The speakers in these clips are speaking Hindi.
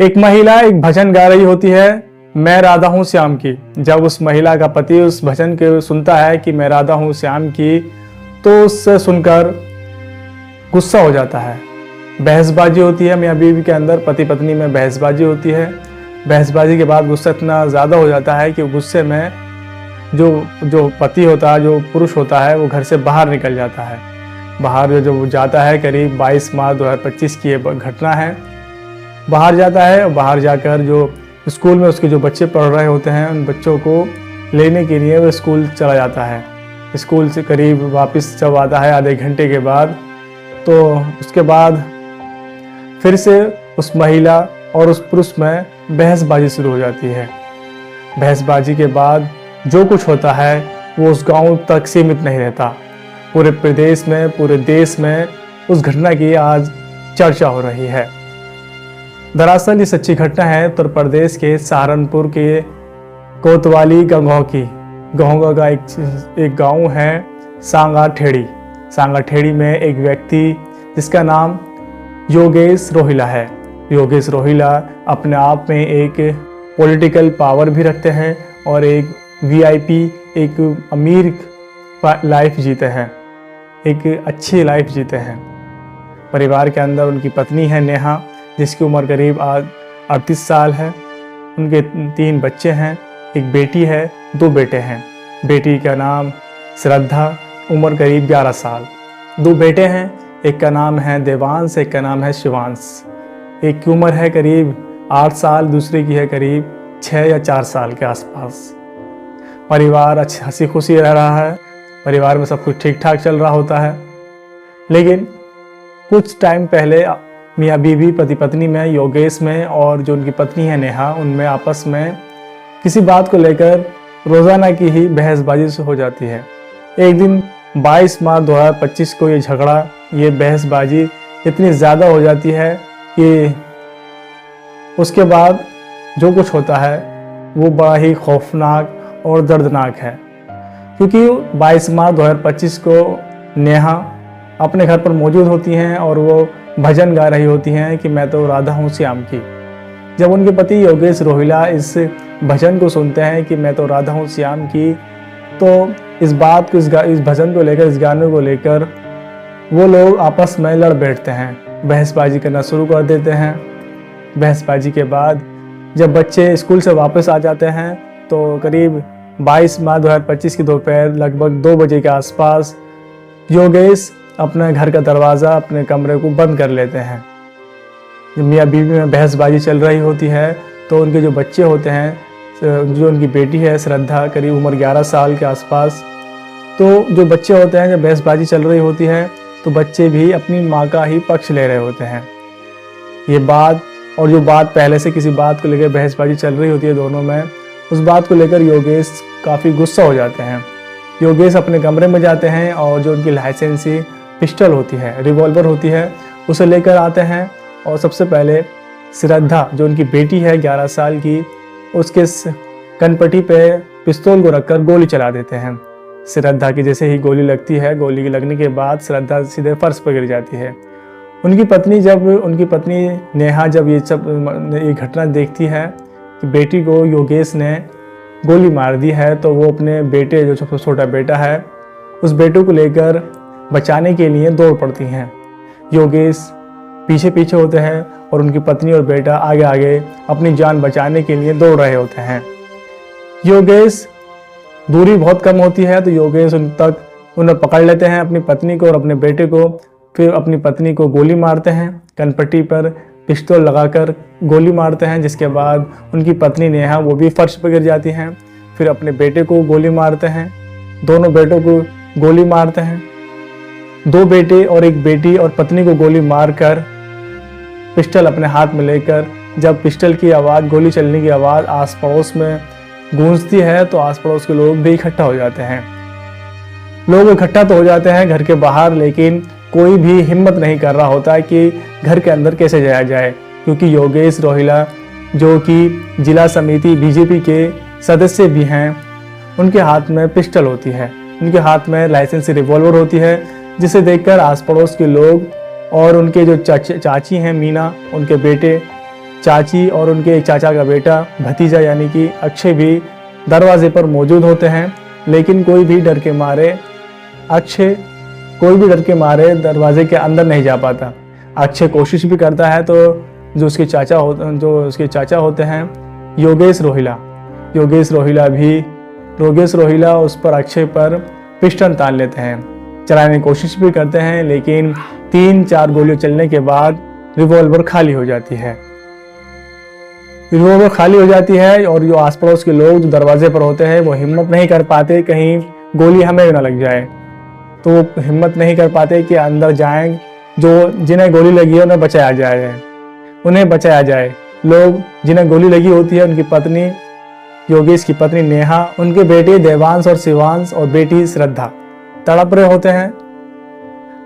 एक महिला एक भजन गा रही होती है, मैं राधा हूँ श्याम की। जब उस महिला का पति उस भजन के सुनता है कि मैं राधा हूँ श्याम की, तो उससे सुनकर गुस्सा हो जाता है। बहसबाजी होती है मियाँ बीवी के अंदर, पति पत्नी में बहसबाजी होती है। बहसबाजी के बाद गुस्सा इतना ज़्यादा हो जाता है कि गुस्से में जो पति होता है, जो पुरुष होता है, वो घर से बाहर निकल जाता है। बाहर जो जाता है, करीब 22 मार्च 2025 की ये घटना है। बाहर जाता है और बाहर जाकर जो स्कूल में उसके जो बच्चे पढ़ रहे होते हैं, उन बच्चों को लेने के लिए वो स्कूल चला जाता है। स्कूल से करीब वापस जब आता है आधे घंटे के बाद, तो उसके बाद फिर से उस महिला और उस पुरुष में बहसबाजी शुरू हो जाती है। बहसबाजी के बाद जो कुछ होता है वो उस गांव तक सीमित नहीं रहता, पूरे प्रदेश में, पूरे देश में उस घटना की आज चर्चा हो रही है। दरअसल ये सच्ची घटना है उत्तर प्रदेश के सहारनपुर के कोतवाली गांव की। गांव का एक गांव है सांगाठेड़ी। सांगाठेड़ी में एक व्यक्ति जिसका नाम योगेश रोहिला है। योगेश रोहिला अपने आप में एक पॉलिटिकल पावर भी रखते हैं और एक वीआईपी, एक अमीर लाइफ जीते हैं, एक अच्छी लाइफ जीते हैं। परिवार के अंदर उनकी पत्नी है नेहा, जिसकी उम्र करीब 38 साल है। उनके 3 बच्चे हैं, एक बेटी है, 2 बेटे हैं। बेटी का नाम श्रद्धा, उम्र करीब 11 साल। 2 बेटे हैं, एक का नाम है देवांश, एक का नाम है शिवांश। एक की उम्र है करीब 8 साल, दूसरे की है करीब 6 या 4 साल के आसपास। परिवार अच्छी हंसी खुशी रह रहा है, परिवार में सब कुछ ठीक ठाक चल रहा होता है। लेकिन कुछ टाइम पहले मियाँ बीवी, पति पत्नी में, योगेश में और जो उनकी पत्नी है नेहा, उनमें आपस में किसी बात को लेकर रोज़ाना की ही बहसबाजी हो जाती है। एक दिन 22 मार्च 2025 को ये झगड़ा, ये बहसबाजी इतनी ज़्यादा हो जाती है कि उसके बाद जो कुछ होता है वो बड़ा ही खौफनाक और दर्दनाक है। क्योंकि 22 मार्च 2025 को नेहा अपने घर पर मौजूद होती हैं और वो भजन गा रही होती हैं कि मैं तो राधा हूँ श्याम की। जब उनके पति योगेश रोहिला इस भजन को सुनते हैं कि मैं तो राधा हूँ श्याम की, तो इस बात को, इस भजन को लेकर, इस गाने को लेकर वो लोग आपस में लड़ बैठते हैं, बहसबाजी करना शुरू कर देते हैं। बहसबाजी के बाद जब बच्चे स्कूल से वापस आ जाते हैं, तो करीब 22 मार्च 2025 की दोपहर लगभग 2 बजे के आसपास योगेश अपने घर का दरवाज़ा, अपने कमरे को बंद कर लेते हैं। जब मियाँ बीवी में बहसबाजी चल रही होती है, तो उनके जो बच्चे होते हैं, जो उनकी बेटी है श्रद्धा, करीब उम्र 11 साल के आसपास, तो जो बच्चे होते हैं, जब बहसबाजी चल रही होती है, तो बच्चे भी अपनी माँ का ही पक्ष ले रहे होते हैं। ये बात, और जो बात पहले से किसी बात को लेकर बहसबाजी चल रही होती है दोनों में, उस बात को लेकर योगेश काफ़ी गुस्सा हो जाते हैं। योगेश अपने कमरे में जाते हैं और जो उनकी लाइसेंसी पिस्टल होती है, रिवॉल्वर होती है, उसे लेकर आते हैं और सबसे पहले श्रद्धा, जो उनकी बेटी है 11 साल की, उसके कनपट्टी पे पिस्तौल को रखकर गोली चला देते हैं। श्रद्धा की जैसे ही गोली लगती है, गोली लगने के बाद श्रद्धा सीधे फर्श पर गिर जाती है। उनकी पत्नी नेहा जब ये घटना देखती है कि बेटी को योगेश ने गोली मार दी है, तो वो अपने बेटे, जो सबसे छोटा बेटा है, उस बेटे को लेकर बचाने के लिए दौड़ पड़ती हैं। योगेश पीछे पीछे होते हैं और उनकी पत्नी और बेटा आगे आगे अपनी जान बचाने के लिए दौड़ रहे होते हैं। योगेश, दूरी बहुत कम होती है, तो योगेश उन्हें पकड़ लेते हैं, अपनी पत्नी को और अपने बेटे को। फिर अपनी पत्नी को गोली मारते हैं, कनपट्टी पर पिस्तौल लगाकर गोली मारते हैं, जिसके बाद उनकी पत्नी नेहा, वो भी फर्श पर गिर जाती हैं। फिर अपने बेटे को गोली मारते हैं, दोनों बेटों को गोली मारते हैं। 2 बेटे और एक बेटी और पत्नी को गोली मारकर पिस्टल अपने हाथ में लेकर, जब पिस्टल की आवाज़, गोली चलने की आवाज़ आस पड़ोस में गूंजती है, तो आस पड़ोस के लोग भी इकट्ठा हो जाते हैं। लोग इकट्ठा तो हो जाते हैं घर के बाहर, लेकिन कोई भी हिम्मत नहीं कर रहा होता है कि घर के अंदर कैसे जाया जाए, क्योंकि योगेश रोहिला, जो कि जिला समिति बीजेपी के सदस्य भी हैं, उनके हाथ में पिस्टल होती है, उनके हाथ में लाइसेंसी रिवॉल्वर होती है, जिसे देखकर आस पड़ोस के लोग और उनके जो चाची हैं मीना, उनके बेटे, चाची और उनके एक चाचा का बेटा भतीजा यानी कि अक्षय भी दरवाजे पर मौजूद होते हैं, लेकिन कोई भी डर के मारे दरवाजे के अंदर नहीं जा पाता। अक्षय कोशिश भी करता है तो जो उसके चाचा होते हैं योगेश रोहिला उस पर अक्षय पर पिस्टन तान लेते हैं। चलाने की कोशिश भी करते हैं, लेकिन 3-4 गोलियां चलने के बाद रिवॉल्वर खाली हो जाती है और जो आस पड़ोस के लोग जो दरवाजे पर होते हैं वो हिम्मत नहीं कर पाते कहीं गोली हमें भी ना लग जाए, तो वो हिम्मत नहीं कर पाते कि अंदर जाएं, जो जिन्हें गोली लगी है उन्हें बचाया जाए। लोग जिन्हें गोली लगी होती है उनकी पत्नी, योगेश की पत्नी नेहा, उनके बेटे देवांश और शिवांश और बेटी श्रद्धा तड़प रहे होते हैं,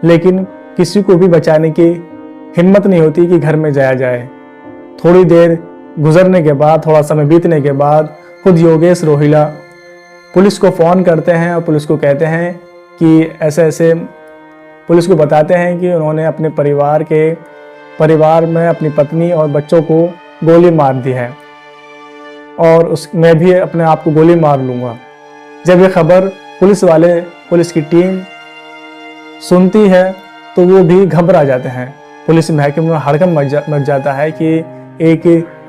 लेकिन किसी को भी बचाने की हिम्मत नहीं होती कि घर में जाया जाए। थोड़ी देर गुजरने के बाद, थोड़ा समय बीतने के बाद खुद योगेश रोहिला पुलिस को फ़ोन करते हैं और पुलिस को कहते हैं कि ऐसे पुलिस को बताते हैं कि उन्होंने अपने परिवार में अपनी पत्नी और बच्चों को गोली मार दी है और मैं भी अपने आप को गोली मार लूँगा। जब ये खबर पुलिस की टीम सुनती है तो वो भी घबरा जाते हैं। पुलिस महकमे में हड़कंप मच जाता है कि एक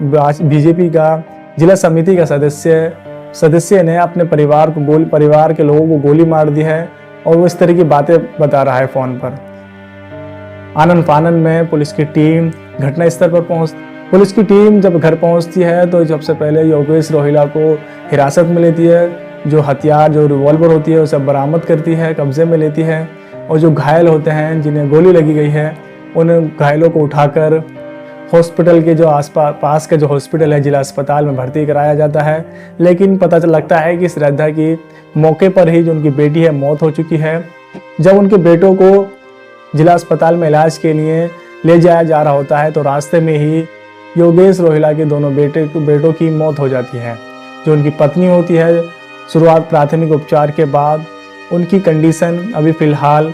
बीजेपी का जिला समिति का सदस्य ने अपने परिवार के लोगों को गोली मार दी है और वो इस तरह की बातें बता रहा है फ़ोन पर। आनन फानन में पुलिस की टीम घटनास्थल पर पुलिस की टीम जब घर पहुंचती है तो सबसे पहले योगेश रोहिला को हिरासत में लेती है। जो हथियार, जो रिवॉल्वर होती है उसे बरामद करती है, कब्जे में लेती है और जो घायल होते हैं जिन्हें गोली लगी गई है उन घायलों को उठाकर हॉस्पिटल के जो पास का जो हॉस्पिटल है जिला अस्पताल में भर्ती कराया जाता है। लेकिन पता लगता है कि श्रद्धा की मौके पर ही जो उनकी बेटी है मौत हो चुकी है। जब उनके बेटों को जिला अस्पताल में इलाज के लिए ले जाया जा रहा होता है तो रास्ते में ही योगेश रोहिला के दोनों बेटों की मौत हो जाती है। जो उनकी पत्नी होती है, शुरुआत प्राथमिक उपचार के बाद उनकी कंडीशन अभी फ़िलहाल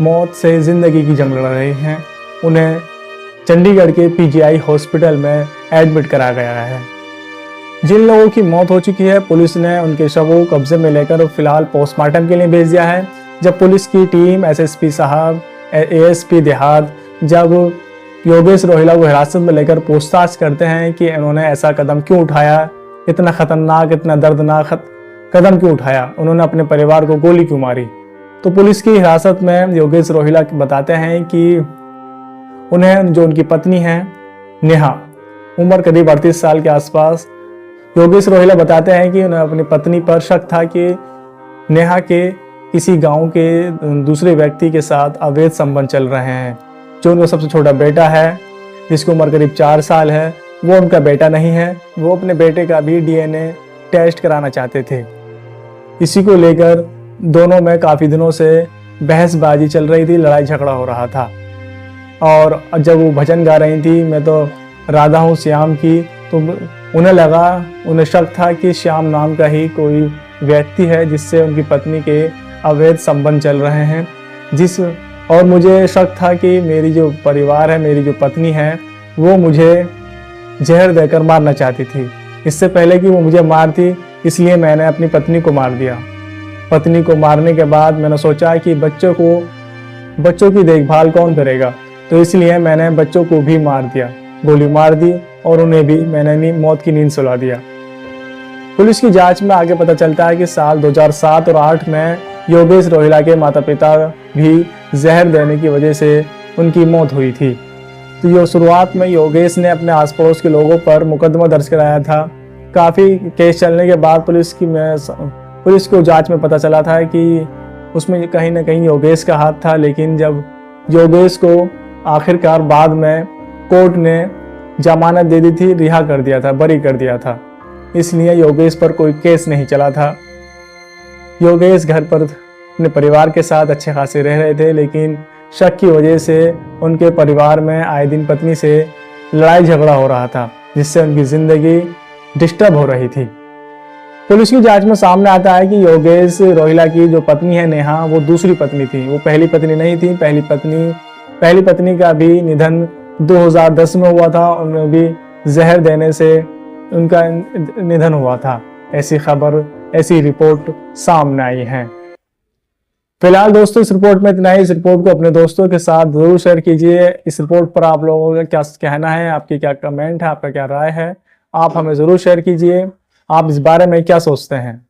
मौत से ज़िंदगी की जंग लड़ रहे हैं। उन्हें चंडीगढ़ के पीजीआई हॉस्पिटल में एडमिट करा गया है। जिन लोगों की मौत हो चुकी है पुलिस ने उनके शवों को कब्जे में लेकर फिलहाल पोस्टमार्टम के लिए भेज दिया है। जब पुलिस की टीम एसएसपी साहब, एएसपी देहात जब योगेश रोहिला को हिरासत में लेकर पूछताछ करते हैं कि इन्होंने ऐसा कदम क्यों उठाया, इतना खतरनाक, इतना दर्दनाक कदम क्यों उठाया, उन्होंने अपने परिवार को गोली क्यों मारी, तो पुलिस की हिरासत में योगेश रोहिला बताते हैं कि उन्हें जो उनकी पत्नी है नेहा, उम्र करीब 38 साल के आसपास, योगेश रोहिला बताते हैं कि उन्हें अपनी पत्नी पर शक था कि नेहा के किसी गांव के दूसरे व्यक्ति के साथ अवैध संबंध चल रहे हैं। जो उनका सबसे छोटा बेटा है जिसकी उम्र करीब 4 साल है वो उनका बेटा नहीं है। वो अपने बेटे का भी डीएनए टेस्ट कराना चाहते थे। इसी को लेकर दोनों में काफ़ी दिनों से बहसबाजी चल रही थी, लड़ाई झगड़ा हो रहा था। और जब वो भजन गा रही थी, मैं तो राधा हूँ श्याम की, तो उन्हें शक था कि श्याम नाम का ही कोई व्यक्ति है जिससे उनकी पत्नी के अवैध संबंध चल रहे हैं। और मुझे शक था कि मेरी जो परिवार है, मेरी जो पत्नी है, वो मुझे जहर देकर मारना चाहती थी। इससे पहले कि वो मुझे मारती, इसलिए मैंने अपनी पत्नी को मार दिया। पत्नी को मारने के बाद मैंने सोचा कि बच्चों की देखभाल कौन करेगा, तो इसलिए मैंने बच्चों को भी मार दिया, गोली मार दी और उन्हें भी मैंने मौत की नींद सुला दिया। पुलिस की जांच में आगे पता चलता है कि साल 2007 और 2008 में योगेश रोहिला के माता पिता भी जहर देने की वजह से उनकी मौत हुई थी। तो ये शुरुआत में योगेश ने अपने आस पड़ोस के लोगों पर मुकदमा दर्ज कराया था। काफ़ी केस चलने के बाद पुलिस को जांच में पता चला था कि उसमें कहीं ना कहीं योगेश का हाथ था। लेकिन जब योगेश को आखिरकार बाद में कोर्ट ने जमानत दे दी थी, रिहा कर दिया था, बरी कर दिया था, इसलिए योगेश पर कोई केस नहीं चला था। योगेश घर पर अपने परिवार के साथ अच्छे खासे रह रहे थे, लेकिन शक की वजह से उनके परिवार में आए दिन पत्नी से लड़ाई झगड़ा हो रहा था, जिससे उनकी ज़िंदगी डिस्टर्ब हो रही थी। पुलिस की जांच में सामने आता है कि योगेश रोहिला की जो पत्नी है नेहा, वो दूसरी पत्नी थी, वो पहली पत्नी नहीं थी। पहली पत्नी का भी निधन 2010 में हुआ था, उनमें भी जहर देने से उनका निधन हुआ था। ऐसी खबर, ऐसी रिपोर्ट सामने आई है। फिलहाल दोस्तों इस रिपोर्ट में इतना ही। इस रिपोर्ट को अपने दोस्तों के साथ जरूर शेयर कीजिए। इस रिपोर्ट पर आप लोगों का क्या कहना है, आपकी क्या कमेंट है, आपका क्या राय है, आप हमें जरूर शेयर कीजिए। आप इस बारे में क्या सोचते हैं।